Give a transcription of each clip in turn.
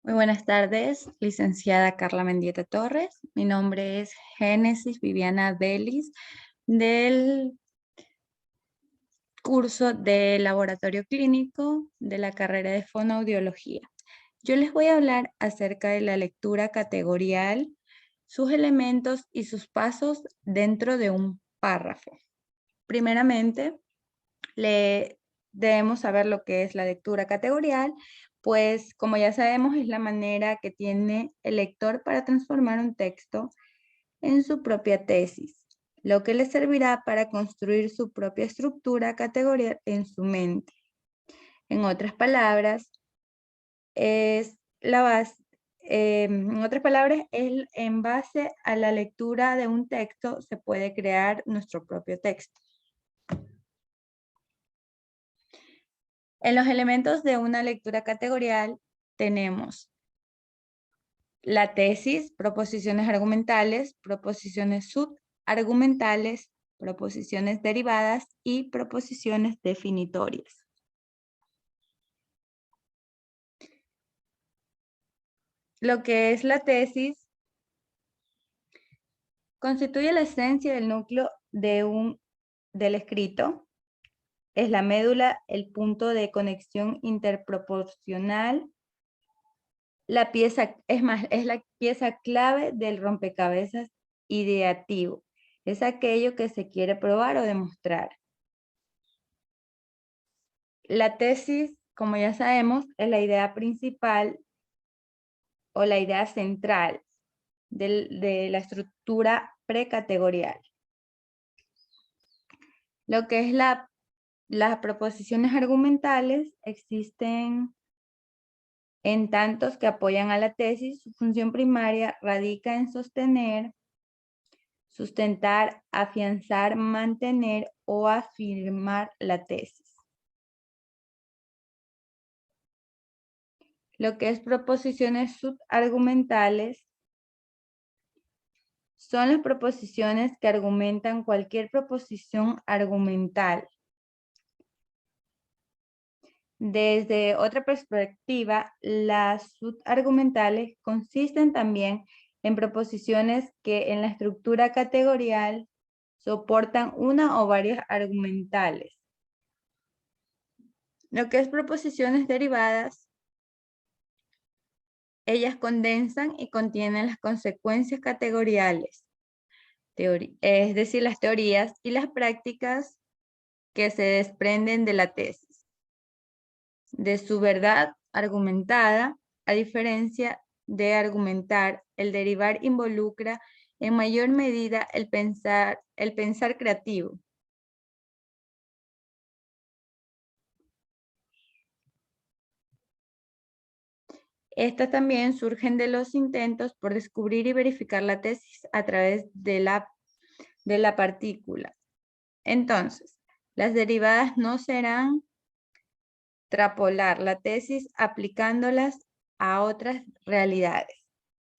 Muy buenas tardes, licenciada Carla Mendieta Torres. Mi nombre es Génesis Viviana Delis del curso de laboratorio clínico de la carrera de fonoaudiología. Yo les voy a hablar acerca de la lectura categorial, sus elementos y sus pasos dentro de un párrafo. Primeramente, debemos saber lo que es la lectura categorial, pues como ya sabemos es la manera que tiene el lector para transformar un texto en su propia tesis, lo que le servirá para construir su propia estructura categorial en su mente. En otras palabras, es la base, en base a la lectura de un texto se puede crear nuestro propio texto. En los elementos de una lectura categorial tenemos la tesis, proposiciones argumentales, proposiciones subargumentales, proposiciones derivadas y proposiciones definitorias. Lo que es la tesis constituye la esencia del núcleo del escrito. Es la médula, el punto de conexión interproporcional. Es la pieza clave del rompecabezas ideativo. Es aquello que se quiere probar o demostrar. La tesis, como ya sabemos, es la idea principal o la idea central de la estructura precategorial. Lo que es las proposiciones argumentales existen en tantos que apoyan a la tesis. Su función primaria radica en sostener, sustentar, afianzar, mantener o afirmar la tesis. Lo que es proposiciones subargumentales son las proposiciones que argumentan cualquier proposición argumental. Desde otra perspectiva, las subargumentales consisten también en proposiciones que en la estructura categorial soportan una o varias argumentales. Lo que es proposiciones derivadas, ellas condensan y contienen las consecuencias categoriales, es decir, las teorías y las prácticas que se desprenden de la tesis, de su verdad argumentada. A diferencia de argumentar, el derivar involucra en mayor medida el pensar creativo. Estas también surgen de los intentos por descubrir y verificar la tesis a través de la partícula. Entonces, las derivadas no serán extrapolar la tesis aplicándolas a otras realidades.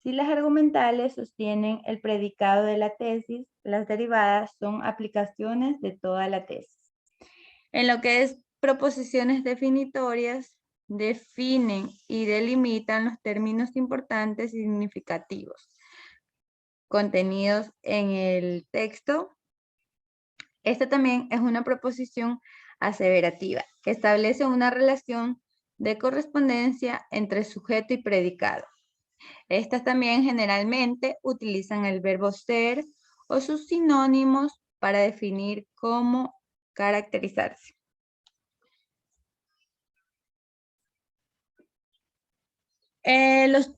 Si las argumentales sostienen el predicado de la tesis, las derivadas son aplicaciones de toda la tesis. En lo que es proposiciones definitorias, definen y delimitan los términos importantes y significativos contenidos en el texto. Esta también es una proposición aseverativa que establece una relación de correspondencia entre sujeto y predicado. Estas también generalmente utilizan el verbo ser o sus sinónimos para definir cómo caracterizarse. En los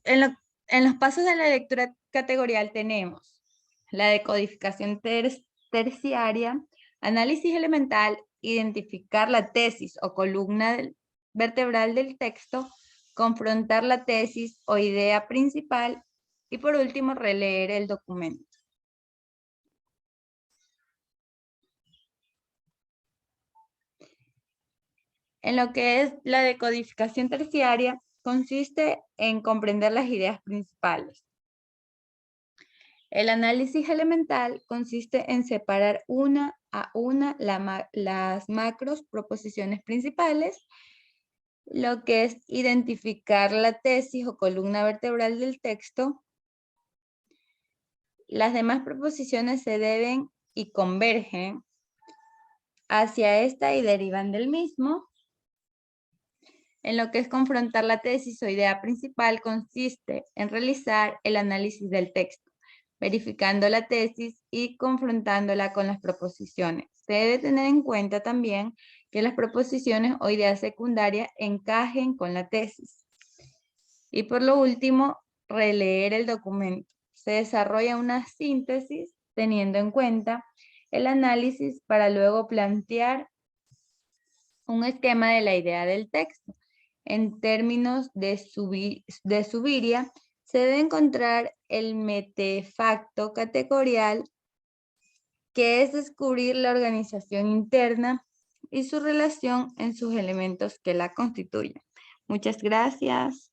pasos de la lectura categorial tenemos la decodificación terciaria, análisis elemental, identificar la tesis o columna vertebral del texto, confrontar la tesis o idea principal y por último releer el documento. En lo que es la decodificación terciaria, consiste en comprender las ideas principales. El análisis elemental consiste en separar una a una las macros proposiciones principales lo que es identificar la tesis o columna vertebral del texto. Las demás proposiciones se deben y convergen hacia esta y derivan del mismo. En lo que es confrontar la tesis o idea principal consiste en realizar el análisis del texto, verificando la tesis y confrontándola con las proposiciones. Se debe tener en cuenta también que las proposiciones o ideas secundarias encajen con la tesis. Y por lo último, releer el documento. Se desarrolla una síntesis teniendo en cuenta el análisis para luego plantear un esquema de la idea del texto. En términos de Zuviria, se debe encontrar el metefacto categorial, que es descubrir la organización interna y su relación en sus elementos que la constituyen. Muchas gracias.